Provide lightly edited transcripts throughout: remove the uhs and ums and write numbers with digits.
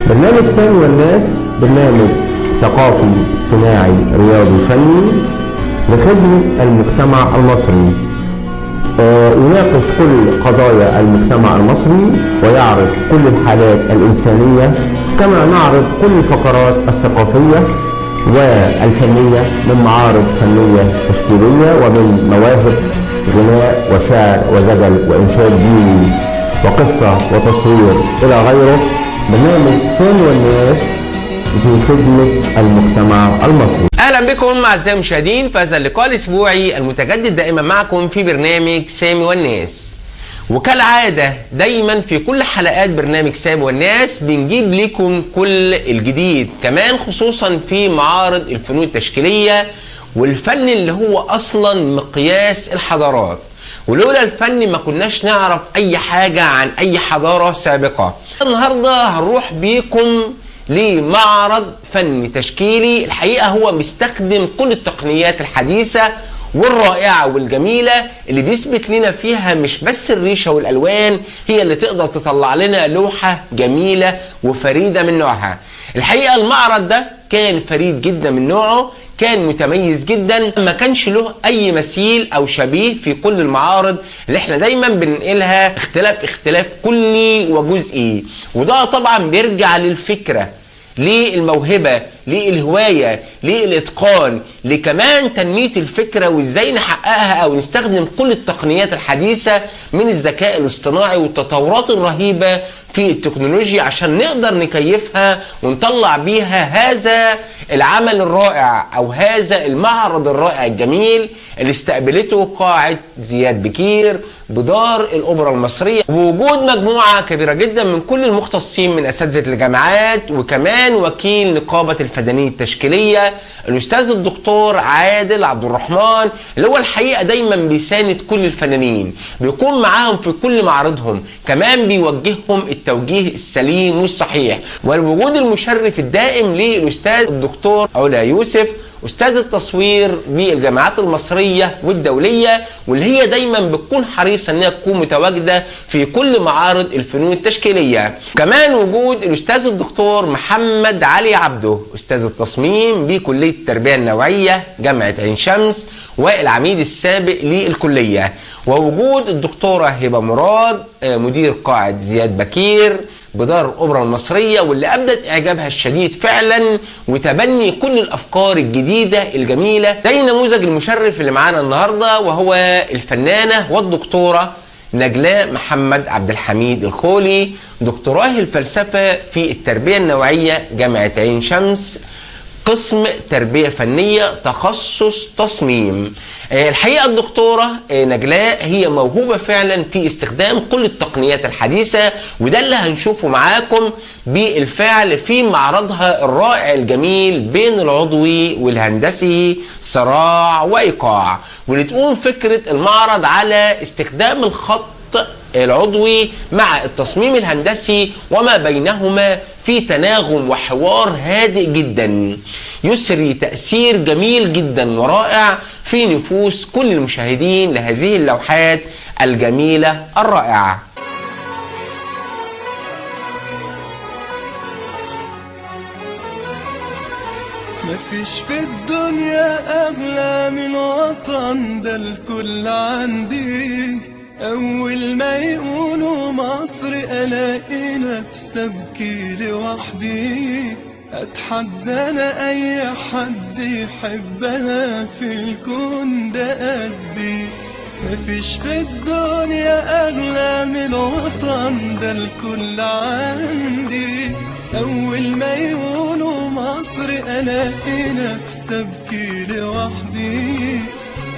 برنامج سامي والناس برنامج ثقافي اجتماعي رياضي فني لخدمة المجتمع المصري، يناقش كل قضايا المجتمع المصري ويعرض كل الحالات الإنسانية، كما نعرض كل الفقرات الثقافية والفنية من معارض فنية تشكيلية ومن مواهب غناء وشعر وزجل وإنشاد ديني وقصة وتصوير إلى غيره. برنامج سامي والناس في خدمة المجتمع المصري. اهلا بكم اعزائي المشاهدين في هذا اللقاء الاسبوعي المتجدد دائما معكم في برنامج سامي والناس. وكالعاده دايما في كل حلقات برنامج سامي والناس بنجيب لكم كل الجديد، كمان خصوصا في معارض الفنون التشكيليه والفن اللي هو اصلا مقياس الحضارات، ولولا الفن ما كناش نعرف اي حاجه عن اي حضاره سابقه. النهارده هنروح بيكم لمعرض فن تشكيلي، الحقيقة هو مستخدم كل التقنيات الحديثة والرائعة والجميلة اللي بيثبت لنا فيها مش بس الريشة والألوان هي اللي تقدر تطلع لنا لوحة جميلة وفريدة من نوعها. الحقيقة المعرض ده كان فريد جدا من نوعه، كان متميز جدا، ما كانش له اي مثيل او شبيه في كل المعارض اللي احنا دايما بننقلها اختلاف كلي وجزئي. وده طبعا بيرجع للفكرة، للموهبة، للهواية، للإتقان، لكمان تنمية الفكرة وإزاي نحققها أو نستخدم كل التقنيات الحديثة من الذكاء الاصطناعي والتطورات الرهيبة في التكنولوجيا عشان نقدر نكيفها ونطلع بيها هذا العمل الرائع أو هذا المعرض الرائع الجميل اللي استقبلته قاعة زياد بكير بدار الأوبرا المصرية، ووجود مجموعة كبيرة جدا من كل المختصين من أساتذة الجامعات، وكمان وكيل نقابة الفنانين التشكيلية الأستاذ الدكتور عادل عبد الرحمن اللي هو الحقيقة دايما بيساند كل الفنانين، بيكون معاهم في كل معرضهم، كمان بيوجههم التوجيه السليم والصحيح. والوجود المشرف الدائم للأستاذ الدكتور علا يوسف أستاذ التصوير بالجامعات المصرية والدولية، واللي هي دايما بتكون حريصة أنها تكون متواجدة في كل معارض الفنون التشكيلية. كمان وجود الأستاذ الدكتور محمد علي عبده أستاذ التصميم بكلية التربية النوعية جامعة عين شمس والعميد السابق للكلية، ووجود الدكتورة هبة مراد مدير قاعة زياد بكير بدار الأوبرا المصرية، واللي أبدت إعجابها الشديد فعلا وتبني كل الأفكار الجديدة الجميلة. ده النموذج المشرف اللي معانا النهاردة، وهو الفنانة والدكتورة نجلاء محمد عبد الحميد الخولي، دكتوراه الفلسفة في التربية النوعية جامعة عين شمس، قسم تربية فنية، تخصص تصميم. الحقيقة الدكتورة نجلاء هي موهوبة فعلا في استخدام كل التقنيات الحديثة، وده اللي هنشوفه معاكم بالفعل في معرضها الرائع الجميل بين العضوي والهندسي صراع وإيقاع، واللي تقوم فكرة المعرض على استخدام الخط العضوي مع التصميم الهندسي وما بينهما في تناغم وحوار هادئ جدا يسري تأثير جميل جدا ورائع في نفوس كل المشاهدين لهذه اللوحات الجميلة الرائعة. مفيش في الدنيا أغلى من وطن، ده الكل عندي. أول ما يقولوا مصر ألاقي نفسي أبكي لوحدي. أتحدى أنا أي حد يحبها في الكون ده قدي. مفيش في الدنيا أغلى من وطن، ده الكل عندي. أول ما يقولوا مصر ألاقي نفسي أبكي لوحدي.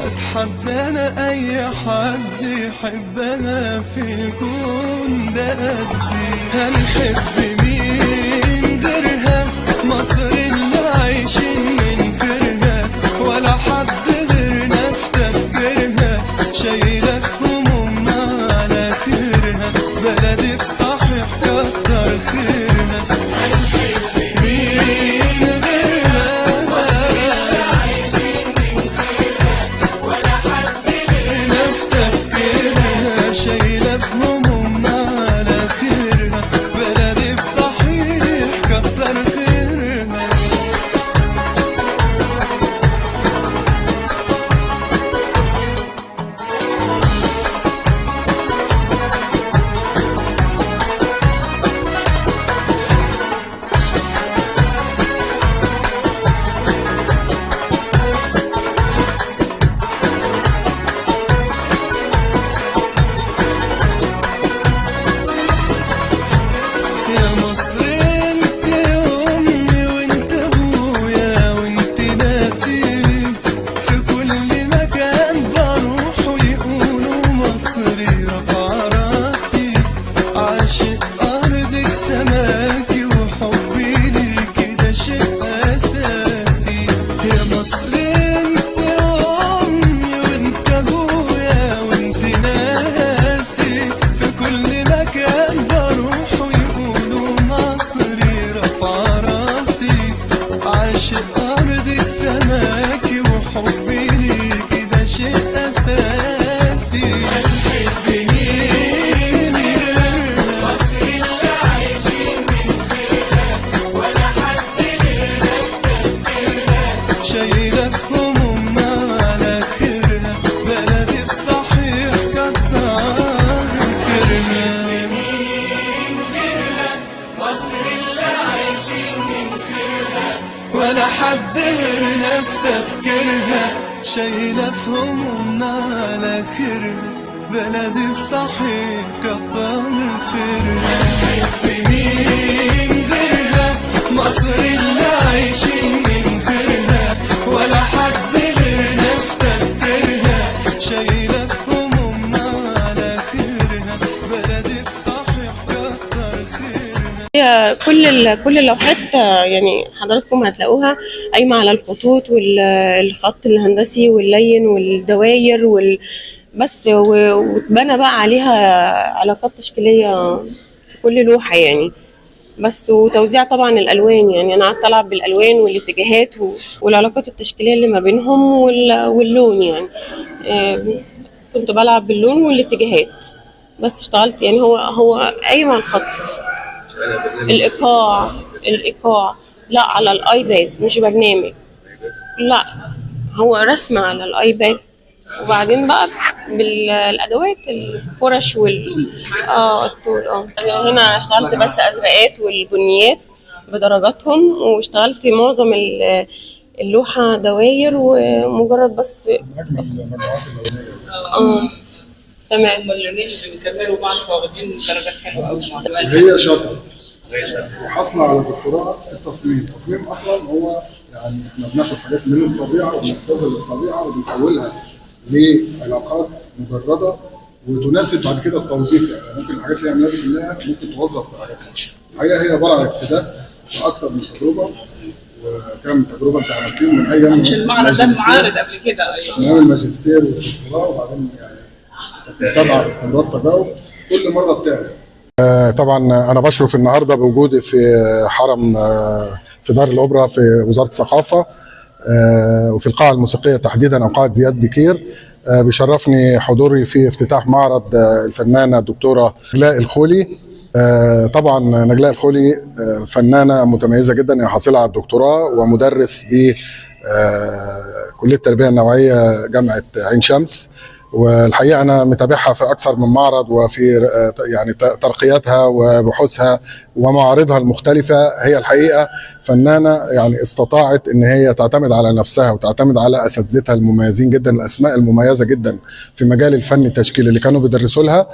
أتحدى أنا أي حد يحبها في الكون ده قدي. هنحب مين غيرها؟ مصر اللي عايشين من غيرها، ولا حد غيرنا في تفكيرها. شايلة في همومنا على خيرها، بلدي بصحيح كتر خيرها. هنحب مين غيرها؟ مصر اللي عايشين من غيرها، ولا حد غيرنا في تفكيرها. شايلة في همومنا على خيرها، بلدي بصحيح ولا حد غيرنا في تفكيرها، شايلة في همومنا على خيرها، بلدي بصحيح كتر خيرها. مين غيرها مصر اللي عايشين من غيرها، ولا حد غيرنا في تفكيرها، شايلة في همومنا على خيرها، بلدي بصحيح كتر خيرها. هي كل اللوحات يعني حضراتكم هتلاقوها قايمة على الخطوط والخط الهندسي واللين والدواير بس واتبنى بقى عليها علاقات تشكيلية في كل لوحة يعني، بس وتوزيع طبعا الألوان. يعني أنا قعدت ألعب بالألوان والاتجاهات والعلاقات التشكيلية اللي ما بينهم واللون يعني. كنت بلعب باللون والاتجاهات بس اشتغلت يعني. هو قايم على الخط. الإيقاع لا على الآيباد مش برنامج، لا هو رسم على الآيباد، وبعدين بقى بالادوات الفرش الطول. هنا اشتغلت بس ازرقات والبنيات بدرجاتهم، واشتغلت معظم اللوحه دواير ومجرد بس تمام. اللونين اللي بيكملوا بعض فواخدين درجات حلوه قوي. هي شاطره وحاصله على دكتوراه في التصميم. التصميم اصلا هو يعني احنا بناخد حاجات من الطبيعه وبنختزل الطبيعه وبنحولها لعلاقات مجرده وتناسب بعد كده التوظيف. يعني ممكن الحاجات اللي عملناها دي كلها ممكن توظف في حاجات ماشيه. الحقيقه هي برعت في ده في اكثر من تجربه، وكم تجربه انت عملتيهم من ايام مش المعرض ده معارض قبل كده. ايوه من الماجستير والدكتوراه، وبعدين يعني متابعه باستمرار تجاوب كل مره بتعلى. طبعا انا بشرف النهارده بوجودي في حرم في دار الاوبرا في وزاره الثقافه وفي القاعه الموسيقيه تحديدا، او قاعه زياد بكير. بيشرفني حضوري في افتتاح معرض الفنانه الدكتوره نجلاء الخولي. طبعا نجلاء الخولي فنانه متميزه جدا، هي حاصله على الدكتوراه ومدرس ب كليه التربيه النوعيه جامعه عين شمس، والحقيقه انا متابعها في اكثر من معرض وفي يعني ترقياتها وبحوثها ومعارضها المختلفه. هي الحقيقه فنانه يعني استطاعت ان هي تعتمد على نفسها وتعتمد على اساتذتها المميزين جدا، الاسماء المميزه جدا في مجال الفن التشكيلي اللي كانوا بيدرسوا لها،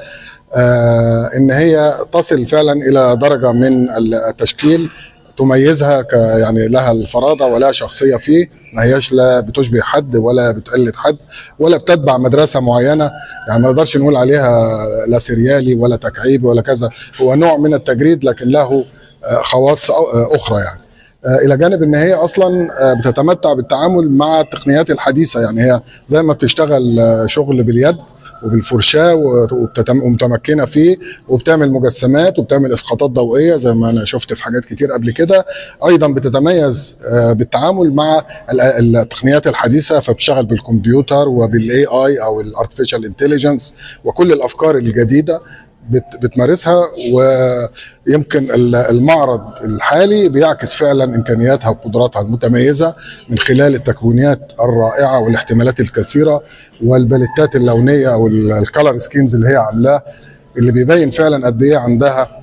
ان هي تصل فعلا الى درجه من التشكيل تميزها يعني لها الفرادة ولها شخصية فيه، ما هياش لا بتشبه حد ولا بتقلد حد ولا بتتبع مدرسة معينة. يعني ما نقدرش نقول عليها لا سريالي ولا تكعيبي ولا كذا، هو نوع من التجريد لكن له خواص أخرى يعني. إلى جانب إن هي أصلا بتتمتع بالتعامل مع التقنيات الحديثة. يعني هي زي ما بتشتغل شغل باليد وبالفرشاه ومتمكنه فيه، وبتعمل مجسمات وبتعمل اسقاطات ضوئيه زي ما انا شفت في حاجات كتير قبل كده. ايضا بتتميز بالتعامل مع التقنيات الحديثه، فبتشتغل بالكمبيوتر وبالاي اي او الارتفيشال انتليجنس وكل الافكار الجديده بتمارسها. ويمكن المعرض الحالي بيعكس فعلا امكانياتها وقدراتها المتميزه من خلال التكوينات الرائعه والاحتمالات الكثيره والباليتات اللونيه او الكالر سكيمز اللي هي عاملاه، اللي بيبين فعلا قد ايه عندها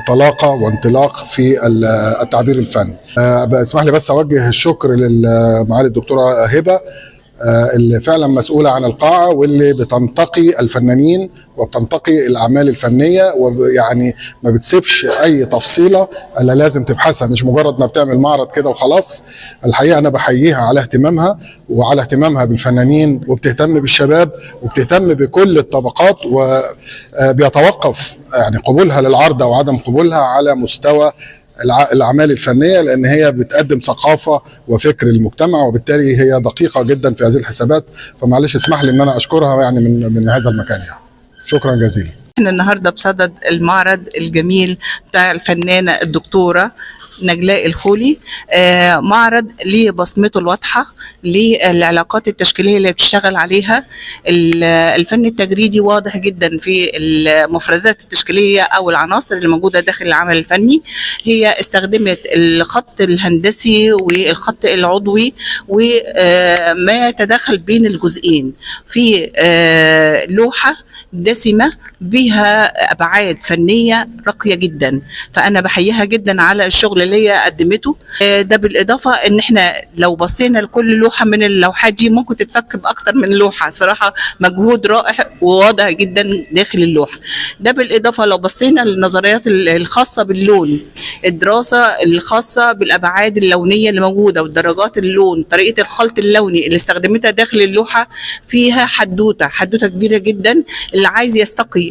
طلاقه وانطلاق في التعبير الفني. اسمح لي بس اوجه الشكر لمعالي الدكتوره هبه اللي فعلا مسؤولة عن القاعة واللي بتنتقي الفنانين وبتنتقي الأعمال الفنية، ويعني ما بتسيبش أي تفصيلة إلا لازم تبحثها، مش مجرد ما بتعمل معرض كده وخلاص. الحقيقة أنا بحييها على اهتمامها وعلى اهتمامها بالفنانين، وبتهتم بالشباب وبتهتم بكل الطبقات، وبيتوقف يعني قبولها للعرض أو عدم قبولها على مستوى الأعمال الفنية، لأن هي بتقدم ثقافة وفكر المجتمع، وبالتالي هي دقيقة جدا في هذه الحسابات. فمعلش اسمح لي أن أنا أشكرها يعني من هذا المكان يعني. شكرا جزيلا. احنا النهارده بصدد المعرض الجميل بتاع الفنانة الدكتورة نجلاء الخولي، معرض ليه بصمته الواضحة للعلاقات التشكيلية اللي بتشتغل عليها. الفن التجريدي واضح جدا في المفردات التشكيلية أو العناصر اللي موجودة داخل العمل الفني. هي استخدمت الخط الهندسي والخط العضوي وما يتداخل بين الجزئين في لوحة دسمة بيها ابعاد فنيه راقيه جدا، فانا بحييها جدا على الشغل اللي هي قدمته. ده بالاضافه ان احنا لو بصينا لكل لوحه من اللوحات دي ممكن تتفك باكتر من لوحه، صراحه مجهود رائع وواضح جدا داخل اللوحه. ده بالاضافه لو بصينا للنظريات الخاصه باللون، الدراسه الخاصه بالابعاد اللونيه اللي موجوده ودرجات اللون، طريقه الخلط اللوني اللي استخدمتها داخل اللوحه فيها حدوته كبيره جدا. اللي عايز يستقي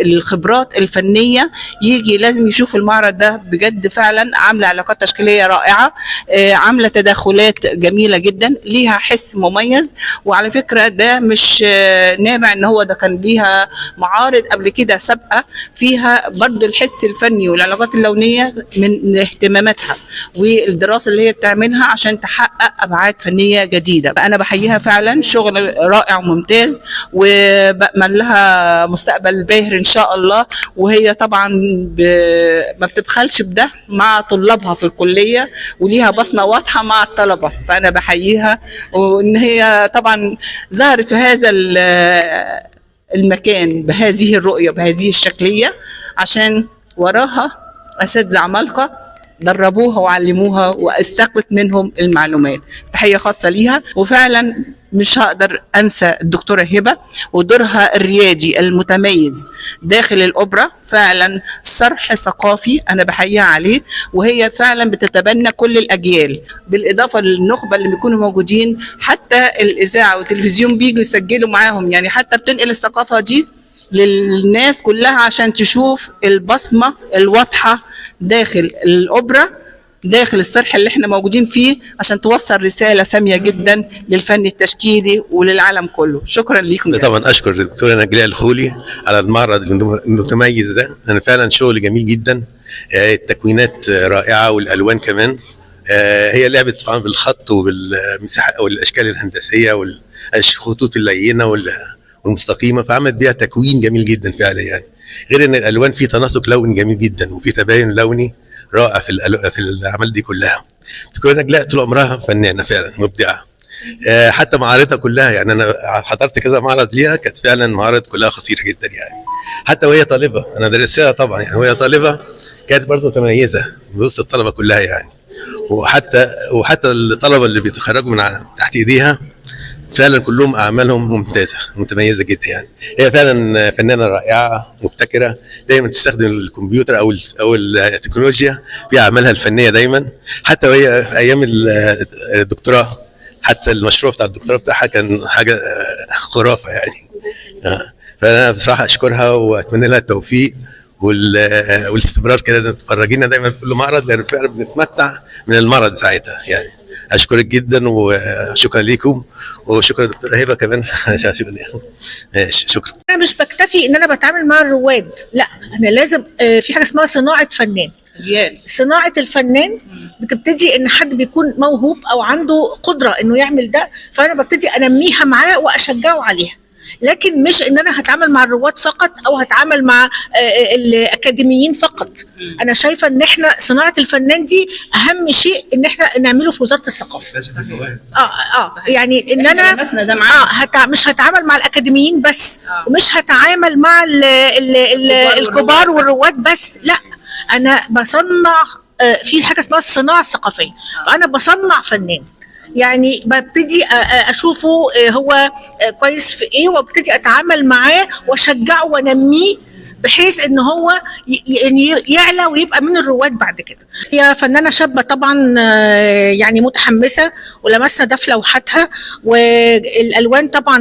الخبرات الفنيه يجي لازم يشوف المعرض ده بجد، فعلا عامله علاقات تشكيليه رائعه، عامله تداخلات جميله جدا، ليها حس مميز. وعلى فكره ده مش نابع ان هو ده كان ليها معارض قبل كده سابقه فيها برضو الحس الفني والعلاقات اللونيه من اهتماماتها والدراسه اللي هي بتعملها عشان تحقق ابعاد فنيه جديده. انا بحييها فعلا، شغل رائع وممتاز، وبأمل لها مستقبل باهر ان شاء الله. وهي طبعا ما بتبخلش بده مع طلابها في الكليه، وليها بصمه واضحه مع الطلبه، فانا بحييها. وان هي طبعا ظهرت في هذا المكان بهذه الرؤيه بهذه الشكليه عشان وراها اساتذه عمالقه دربوها وعلموها واستقت منهم المعلومات. تحيه خاصه ليها. وفعلا مش هقدر انسى الدكتوره هبه ودورها الريادي المتميز داخل الاوبرا، فعلا صرح ثقافي انا بحييها عليه، وهي فعلا بتتبنى كل الاجيال، بالاضافه للنخبه اللي بيكونوا موجودين، حتى الاذاعه والتلفزيون بيجوا يسجلوا معاهم، يعني حتى بتنقل الثقافه دي للناس كلها عشان تشوف البصمه الواضحه داخل الأوبرا، داخل الصرح اللي احنا موجودين فيه، عشان توصل رسالة سامية جدا للفن التشكيلي وللعالم كله. شكرا لكم. طبعا أشكر الدكتورة نجلاء الخولي على المعرض المتميز ده، أنا فعلا شغل جميل جدا، التكوينات رائعة والألوان كمان، هي لعبت طبعا بالخط وبالمساحة والأشكال الهندسية والخطوط اللينة والمستقيمة، فعملت بيها تكوين جميل جدا فعلا يعني. غير ان الالوان فيه تناسق لوني جميل جدا وفي تباين لوني رائع في الاعمال دي كلها. الدكتوره نجلاء طول عمرها فنانه فعلا مبدعه، حتى معارضها كلها، يعني انا حضرت كذا معرض ليها كانت فعلا معارض كلها خطيره جدا يعني. حتى وهي طالبه انا درستها طبعا، يعني وهي طالبه كانت برضه متميزه وسط الطلبه كلها يعني. وحتى الطلبه اللي بيتخرجوا من تحت ايديها فعلا كلهم اعمالهم ممتازه متميزه جدا يعني. هي فعلا فنانه رائعه مبتكره، دايما تستخدم الكمبيوتر او التكنولوجيا في اعمالها الفنيه دايما. حتى وهي في ايام الدكتوراه، حتى المشروع بتاع الدكتوراه بتاعها كان حاجه خرافه يعني. فانا بصراحه اشكرها واتمنى لها التوفيق والاستمرار كده، تفرجينا دايما في كل معرض، لان فعلا بنتمتع من المعرض بتاعتها يعني. اشكرك جدا وشكرا لكم، وشكرا دكتوره هبه كمان. ماشي شكرا. انا مش بكتفي ان انا بتعامل مع الرواد، لا انا لازم في حاجه اسمها صناعه فنان. صناعه الفنان بتبتدي ان حد بيكون موهوب او عنده قدره انه يعمل ده، فانا ببتدي انميها معاه واشجعه عليها. لكن مش ان انا هتعامل مع الرواد فقط او هتعامل مع الاكاديميين فقط. انا شايفه ان احنا صناعه الفنان دي اهم شيء ان احنا نعمله في وزاره الثقافه. يعني ان انا مش هتعامل مع الاكاديميين بس، ومش هتعامل مع الكبار والرواد بس، لا انا بصنع في حاجه اسمها الصناعه الثقافيه. فانا بصنع فنان، يعني ببتدي اشوفه هو كويس في ايه، وابتدي اتعامل معاه واشجعه وانميه بحيث ان هو يعلى ويبقى من الرواد بعد كده. هي فنانه شابه طبعا، يعني متحمسه، ولمسنا ده في لوحاتها، والالوان طبعا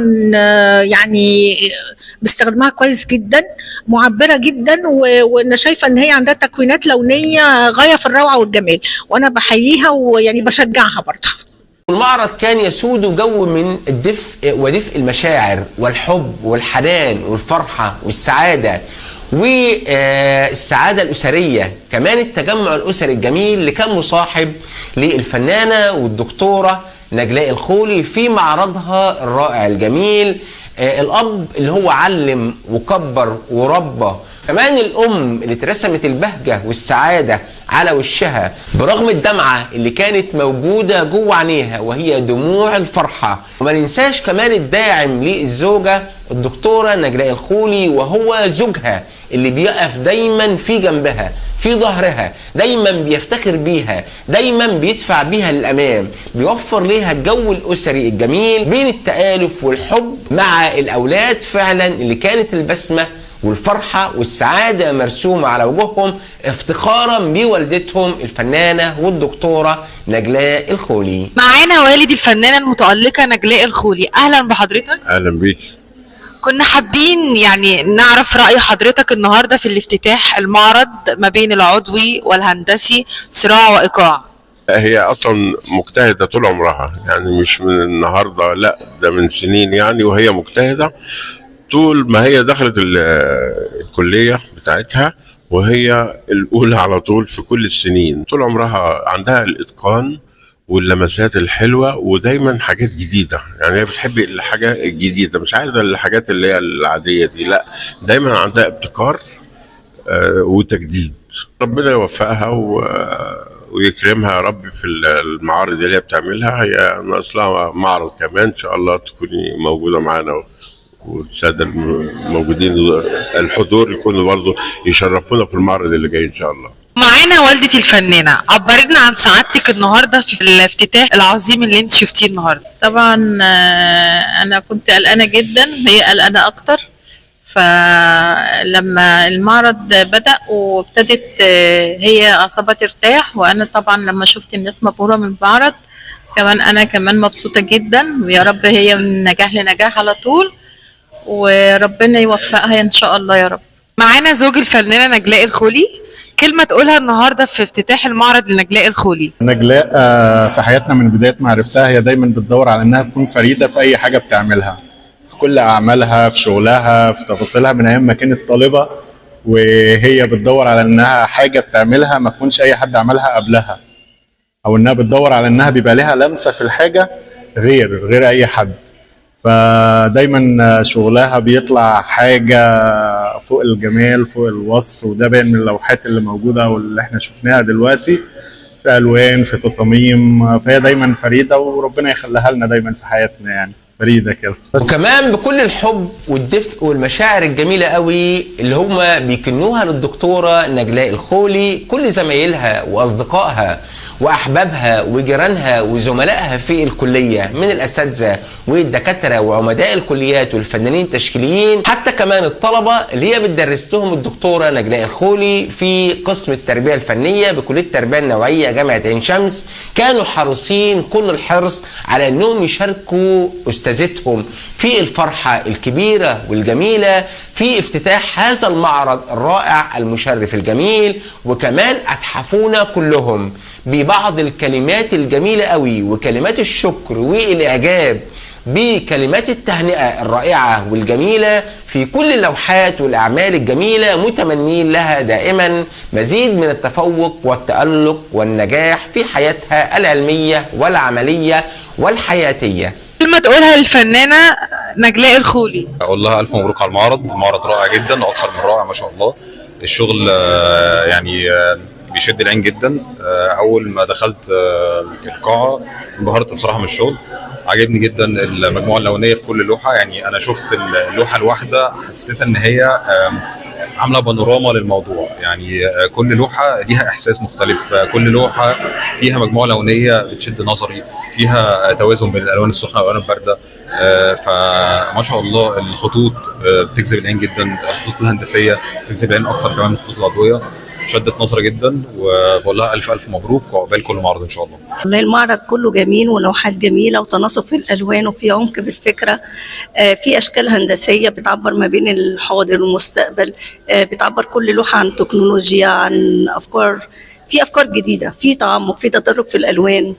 يعني باستخدامها كويس جدا، معبره جدا، وانا شايفه ان هي عندها تكوينات لونيه غايه في الروعه والجمال، وانا بحييها ويعني بشجعها برضه. المعرض كان يسود جو من الدفء ودفء المشاعر والحب والحنان والفرحة والسعادة والسعادة الأسرية، كمان التجمع الأسري الجميل اللي كان مصاحب للفنانة والدكتورة نجلاء الخولي في معرضها الرائع الجميل. الأب اللي هو علم وكبر وربى، كمان الأم اللي ترسمت البهجة والسعادة على وشها برغم الدمعة اللي كانت موجودة جوه عينيها وهي دموع الفرحة. وما ننساش كمان الداعم للزوجة الدكتورة نجلاء الخولي وهو زوجها اللي بيقف دايما في جنبها في ظهرها، دايما بيفتخر بيها، دايما بيدفع بيها للأمام، بيوفر ليها الجو الأسري الجميل بين التآلف والحب مع الأولاد فعلا اللي كانت البسمة والفرحة والسعادة مرسومة على وجوههم افتخارا بوالدتهم الفنانة والدكتورة نجلاء الخولي. معانا والد الفنانة المتألقة نجلاء الخولي، أهلا بحضرتك. أهلا بيك. كنا حابين يعني نعرف رأي حضرتك النهاردة في الافتتاح المعرض ما بين العضوي والهندسي صراع وإيقاع. هي أصلا مجتهدة طول عمرها، يعني مش من النهاردة، لا ده من سنين يعني، وهي مجتهدة طول ما هي دخلت الكلية بتاعتها وهي الأولى على طول في كل السنين. طول عمرها عندها الإتقان واللمسات الحلوة ودايما حاجات جديدة، يعني هي بتحب الحاجة الجديدة، مش عايزة الحاجات اللي هي العادية دي، لا دايما عندها ابتكار وتجديد. ربنا يوفقها ويكرمها يا رب في المعارض اللي هي بتعملها. هي ناقص لها معرض كمان ان شاء الله تكوني موجودة معانا، والسادة الموجودين الحضور يكونوا برضه يشرفونا في المعرض اللي جاي ان شاء الله. معانا والدة الفنانة، عبرتنا عن سعادتك النهارده في الافتتاح العظيم اللي انت شفتيه النهارده. طبعا انا كنت قلقانه جدا، هي قلقانه اكتر. فلما المعرض بدأ وابتدت هي اعصابها ترتاح، وانا طبعا لما شفت الناس مبهوره من المعرض كمان انا كمان مبسوطه جدا. ويا رب هي من نجاح لنجاح على طول، وربنا يوفقها ان شاء الله يا رب. معانا زوج الفنانة نجلاء الخولي، كلمة تقولها النهاردة في افتتاح المعرض لنجلاء الخولي. نجلاء في حياتنا من بداية ما عرفتها هي دايما بتدور على انها تكون فريدة في اي حاجة بتعملها، في كل اعمالها، في شغلها، في تفاصيلها، من ايام ما كانت طالبة وهي بتدور على انها حاجة بتعملها ما تكونش اي حد عملها قبلها، او انها بتدور على انها بيبقى لها لمسة في الحاجة غير اي حد. فدايما شغلها بيطلع حاجة فوق الجمال فوق الوصف، وده باين من اللوحات اللي موجودة واللي احنا شفناها دلوقتي، في ألوان في تصاميم. فهي دايما فريدة وربنا يخليها لنا دايما في حياتنا، يعني فريدة كده. وكمان بكل الحب والدفء والمشاعر الجميلة قوي اللي هم بيكنوها للدكتورة نجلاء الخولي كل زمايلها وأصدقائها وأحبابها وجيرانها وزملائها في الكلية من الأساتذة والدكاترة وعمداء الكليات والفنانين التشكيليين، حتى كمان الطلبة اللي هي بتدرس لهم الدكتورة نجلاء الخولي في قسم التربية الفنية بكلية التربية النوعية جامعة عين شمس، كانوا حريصين كل الحرص على أنهم يشاركوا أستاذتهم في الفرحة الكبيرة والجميلة في افتتاح هذا المعرض الرائع المشرف الجميل. وكمان أتحفونا كلهم ببعض الكلمات الجميلة قوي وكلمات الشكر والإعجاب بكلمات التهنئة الرائعة والجميلة في كل اللوحات والأعمال الجميلة، متمنين لها دائما مزيد من التفوق والتألق والنجاح في حياتها العلمية والعملية والحياتية. كلمة تقولها للفنانة نجلاء الخولي. أقول لها ألف مبروك على المعرض رائع جدا وأكثر من رائع ما شاء الله. الشغل يعني بيشد العين جدا. أول ما دخلت القاعة انبهرت بصراحة من الشغل، عجبني جدا المجموعة اللونية في كل لوحة. يعني أنا شفت اللوحة الواحدة حسيت إن هي عاملة بانوراما للموضوع، يعني كل لوحة ليها إحساس مختلف، كل لوحة فيها مجموعة لونية بتشد نظري، فيها توازن بين الألوان السخنة والألوان الباردة. فما شاء الله الخطوط بتجذب العين جدا، الخطوط الهندسية بتجذب العين أكتر كمان من الخطوط العضوية، شدت نظري جدا. وبقول لها ألف مبروك وعقبال كل معرض إن شاء الله. والله المعرض كله جميل ولوحات جميلة وتناسق في الألوان وفي عمق في الفكرة، في أشكال هندسية بتعبر ما بين الحاضر والمستقبل، بتعبر كل لوحة عن تكنولوجيا، عن أفكار، في أفكار جديدة، في تعمق، في تدرج في الألوان.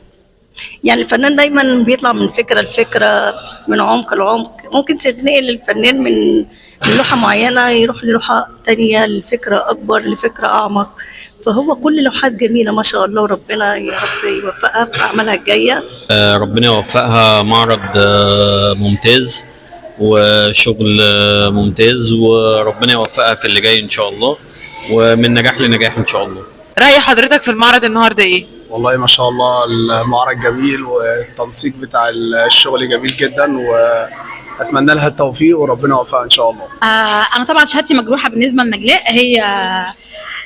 يعني الفنان دايما بيطلع من فكرة لفكرة، من عمق لعمق. ممكن تنقل الفنان من لوحة معينة يروح للوحة تانية لفكرة أكبر لفكرة أعمق. فهو كل لوحات جميلة ما شاء الله، وربنا يا رب يوفقها في أعمالها الجاية. ربنا يوفقها، معرض ممتاز وشغل ممتاز، وربنا يوفقها في اللي جاي إن شاء الله، ومن نجاح لنجاح إن شاء الله. رأي حضرتك في المعرض النهارده ايه؟ والله ما شاء الله المعرض جميل والتنسيق بتاع الشغل جميل جدا، واتمنى لها التوفيق وربنا يوفقها ان شاء الله. انا طبعا شهادتي مجروحه بالنسبه لنجلاء، هي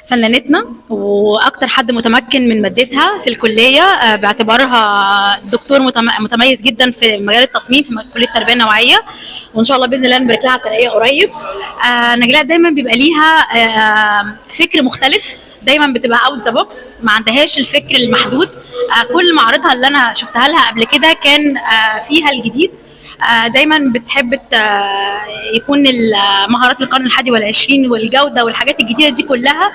فنانتنا واكتر حد متمكن من مادتها في الكليه، باعتبارها دكتور متميز جدا في مجال التصميم في كليه التربيه النوعيه، وان شاء الله باذن الله نبارك لها على الترقيه قريب. نجلاء دايما بيبقى ليها فكر مختلف، دايما بتبقى اوت ذا بوكس، ما عندهاش الفكر المحدود. كل معارضها اللي انا شفتها لها قبل كده كان فيها الجديد. دايما بتحب يكون مهارات القرن ال21 والجوده والحاجات الجديده دي كلها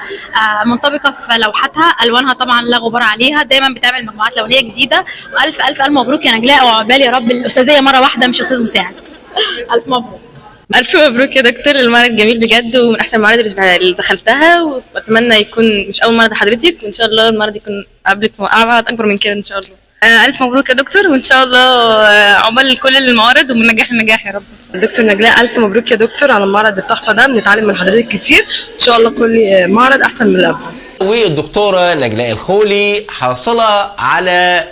منطبقه في لوحاتها. الوانها طبعا لا غبار عليها، دايما بتعمل مجموعات لونيه جديده. والف الف الف مبروك يا نجلاء، وعقبال يا رب الاستاذيه مره واحده مش استاذ مساعد. الف مبروك. ألف مبروك يا دكتور، المعرض جميل بجد ومن أحسن المعارض اللي دخلتها، وأتمنى يكون مش أول معرض حضرتك، وإن شاء الله المعرض يكون قبلك معرض أكبر من كده إن شاء الله. ألف مبروك يا دكتور، وإن شاء الله عقبال كل المعارض ومن نجاح لنجاح يا رب. دكتور نجلاء ألف مبروك يا دكتور على المعرض التحفة ده، بنتعلم من حضرتك كتير، إن شاء الله كل معرض أحسن من اللي قبله. والدكتورة نجلاء الخولي حاصلة على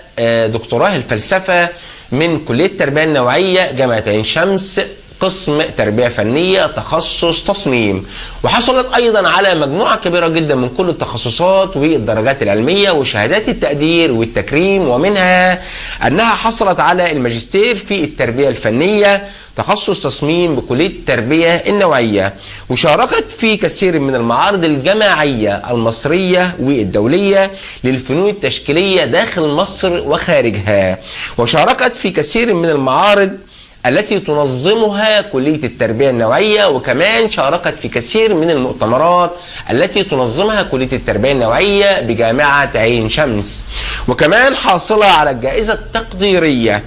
دكتوراه الفلسفة من كلية التربية النوعية جامعة عين شمس، قسم تربية فنية تخصص تصميم، وحصلت أيضا على مجموعة كبيرة جدا من كل التخصصات والدرجات العلمية وشهادات التقدير والتكريم، ومنها أنها حصلت على الماجستير في التربية الفنية تخصص تصميم بكلية التربية النوعية، وشاركت في كثير من المعارض الجماعية المصرية والدولية للفنون التشكيلية داخل مصر وخارجها، وشاركت في كثير من المعارض التي تنظمها كلية التربية النوعية، وكمان شاركت في كثير من المؤتمرات التي تنظمها كلية التربية النوعية بجامعة عين شمس، وكمان حاصلة على الجائزة التقديرية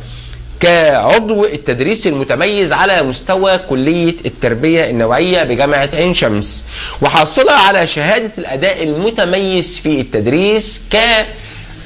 كعضو التدريس المتميز على مستوى كلية التربية النوعية بجامعة عين شمس، وحاصلة على شهادة الأداء المتميز في التدريس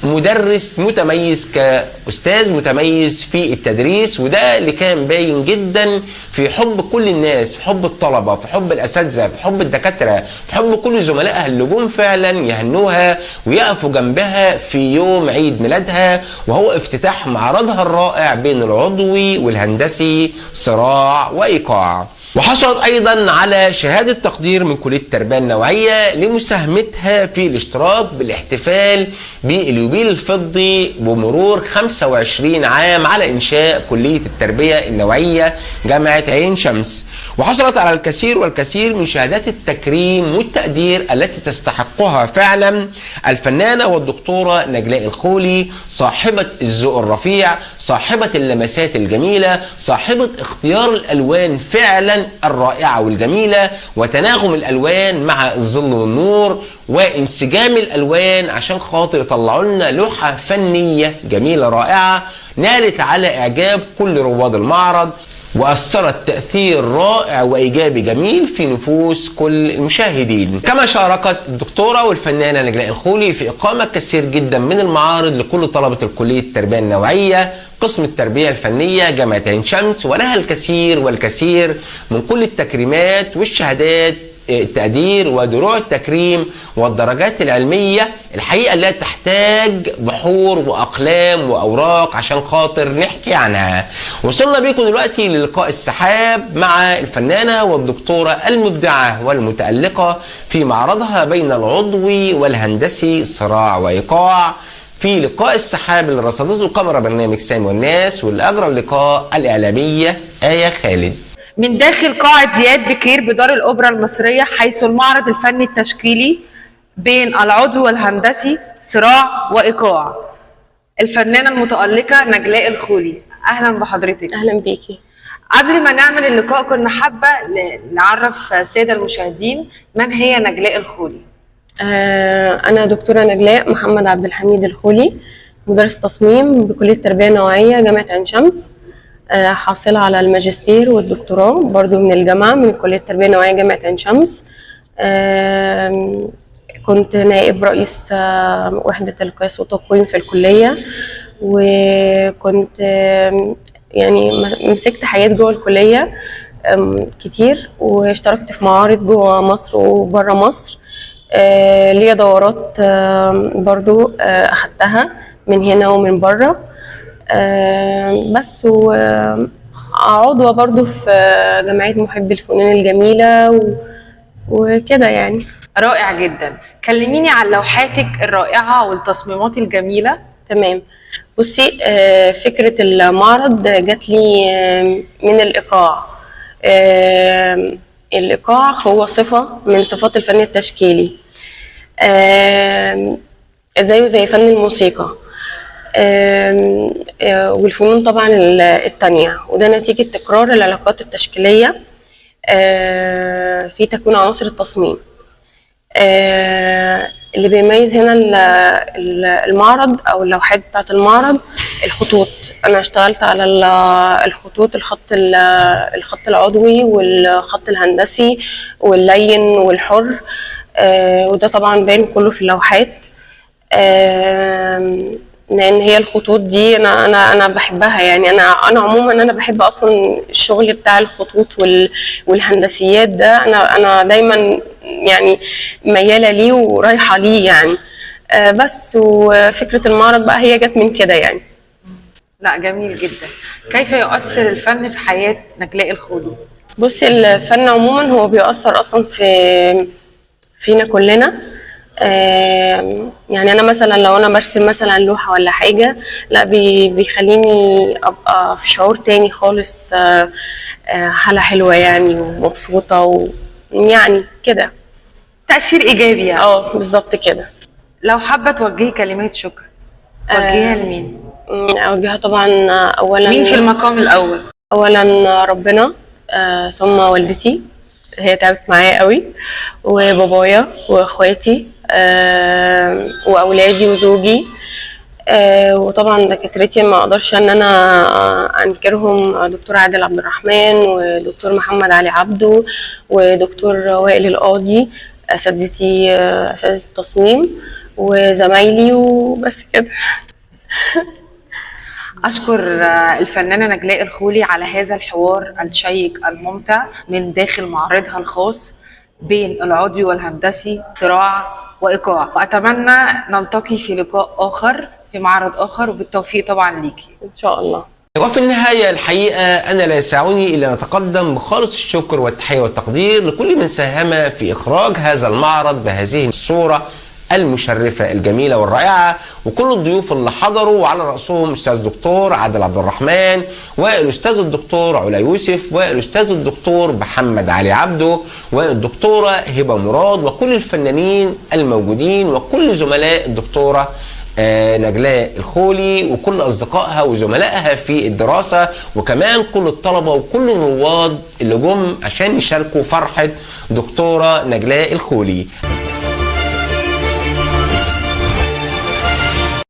كمدرس متميز، كأستاذ متميز في التدريس، وده اللي كان باين جدا في حب كل الناس، في حب الطلبة، في حب الأساتذة، في حب الدكاترة، في حب كل زملائها اللي جم فعلا يهنوها ويقفوا جنبها في يوم عيد ميلادها، وهو افتتاح معرضها الرائع بين العضوي والهندسي صراع وإيقاع. وحصلت أيضا على شهادة تقدير من كلية التربية النوعية لمساهمتها في الاشتراك بالاحتفال باليوبيل الفضي بمرور 25 عام على إنشاء كلية التربية النوعية جامعة عين شمس، وحصلت على الكثير والكثير من شهادات التكريم والتقدير التي تستحقها فعلا الفنانة والدكتورة نجلاء الخولي، صاحبة الذوق الرفيع، صاحبة اللمسات الجميلة، صاحبة اختيار الألوان فعلا الرائعة والجميلة، وتناغم الألوان مع الظل والنور، وانسجام الألوان عشان خاطر يطلعوا لنا لوحة فنية جميلة رائعة نالت على إعجاب كل رواد المعرض، وأثرت تأثير رائع وإيجابي جميل في نفوس كل المشاهدين. كما شاركت الدكتورة والفنانة نجلاء الخولي في إقامة كثير جدا من المعارض لكل طلبة الكلية التربية النوعية قسم التربية الفنية جامعة عين شمس، ولها الكثير والكثير من كل التكريمات والشهادات التقدير ودروع التكريم والدرجات العلمية الحقيقة لا تحتاج بحور وأقلام وأوراق عشان خاطر نحكي عنها. وصلنا بيكم دلوقتي للقاء السحاب مع الفنانة والدكتورة المبدعة والمتألقة في معرضها بين العضوي والهندسي صراع وإيقاع، في لقاء السحاب اللي رصدته الكاميرا برنامج سامي والناس، واللي أجرى اللقاء الإعلامية آية خالد من داخل قاعة زياد بكير بدار الأوبرا المصرية، حيث المعرض الفني التشكيلي بين العضوي والهندسي صراع وإيقاع. الفنانة المتألقة نجلاء الخولي، أهلا بحضرتك. أهلا بيكي. قبل ما نعمل اللقاء كنا حابة نعرف السادة المشاهدين من هي نجلاء الخولي. أنا دكتورة نجلاء محمد عبد الحميد الخولي، مدرس تصميم بكلية التربية النوعية جامعة عين شمس، حاصلة على الماجستير والدكتوراه برضو من الجامعة من كلية التربية النوعية جامعة عين شمس. كنت نائب رئيس وحدة القياس والتقويم في الكلية، وكنت يعني مسكت حياة جوه الكلية كتير، واشتركت في معارض جوه مصر وبره مصر. ليا دورات برضو أخدتها من هنا ومن بره. بس عضوة برضو في جمعية محبي الفنون الجميلة وكده يعني. رائع جدا. كلميني عن لوحاتك الرائعة والتصميمات الجميلة. تمام. بصي، فكرة المعرض جات لي من الإيقاع. الإيقاع هو صفة من صفات الفن التشكيلي، زيه زي فن الموسيقى والفنون طبعا التانية، وده نتيجة تكرار العلاقات التشكيلية في تكوين عناصر التصميم. اللي بيميز هنا المعرض او اللوحات بتاعت المعرض الخطوط. انا اشتغلت على الخطوط، الخط العضوي والخط الهندسي واللين والحر، وده طبعا باين كله في اللوحات. لان هي الخطوط دي انا بحبها يعني. انا عموما انا بحب اصلا الشغل بتاع الخطوط والهندسيات ده. انا دايما يعني مياله ليه ورايحه ليه يعني. بس وفكره المعرض بقى هي جت من كده يعني. لا جميل جدا. كيف يؤثر الفن في حياه نجلاء الخولي؟ بصي، الفن عموما هو بيأثر اصلا فينا كلنا. يعني انا مثلا لو انا برسم مثلا لوحه ولا حاجه، لا بيخليني ابقى في شعور تاني خالص، حاله حلوه يعني ومبسوطه ويعني كده تأثير ايجابي يعني. بالظبط كده. لو حابه توجهي كلمات شكر توجهيها لمين؟ اوجهها طبعا اولا مين في المقام الاول؟ اولا ربنا، ثم والدتي، هي تعبت معايا قوي، وبابايا واخواتي واولادي وزوجي، وطبعا دكاترتي ما اقدرش ان انا انكرهم، دكتور عادل عبد الرحمن ودكتور محمد علي عبده ودكتور وائل القاضي، اساتذتي اساتذه التصميم وزمايلي وبس كده. أشكر الفنانة نجلاء الخولي على هذا الحوار الشيق الممتع من داخل معرضها الخاص بين العضوي والهندسي صراع وإيقاع، وأتمنى نلتقي في لقاء آخر في معرض آخر، وبالتوفيق طبعا ليكي إن شاء الله. وفي النهاية الحقيقة أنا لا يسعني إلا أن أتقدم بخالص الشكر والتحية والتقدير لكل من ساهم في إخراج هذا المعرض بهذه الصورة المشرفة الجميلة والرائعة، وكل الضيوف اللي حضروا، وعلى رأسهم أستاذ دكتور عادل عبد الرحمن، والأستاذ الدكتور علا يوسف، والأستاذ الدكتور محمد علي عبده، والدكتورة هبة مراد، وكل الفنانين الموجودين، وكل زملاء الدكتورة نجلاء الخولي، وكل أصدقائها وزملائها في الدراسة، وكمان كل الطلبة وكل الرواد اللي جم عشان يشاركوا فرحة دكتورة نجلاء الخولي.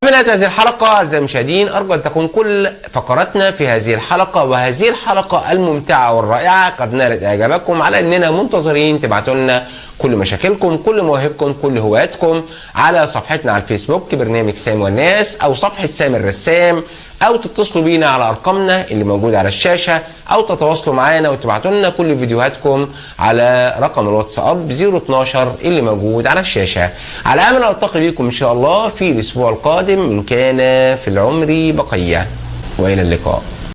في نهاية هذه الحلقة أعزائي المشاهدين، أرجو أن تكون كل فقراتنا في هذه الحلقة وهذه الحلقة الممتعة والرائعة قد نالت إعجابكم، على أننا منتظرين تبعتوا لنا كل مشاكلكم، كل مواهبكم، كل هواياتكم على صفحتنا على الفيسبوك برنامج سامي والناس، أو صفحة سامي الرسام، أو تتصلوا بينا على أرقامنا اللي موجودة على الشاشة، أو تتواصلوا معانا وتبعتوا لنا كل فيديوهاتكم على رقم الواتساب 012 اللي موجود على الشاشة. على أمل ألتقي بكم إن شاء الله في الأسبوع القادم من كان في العمر بقية، وإلى اللقاء.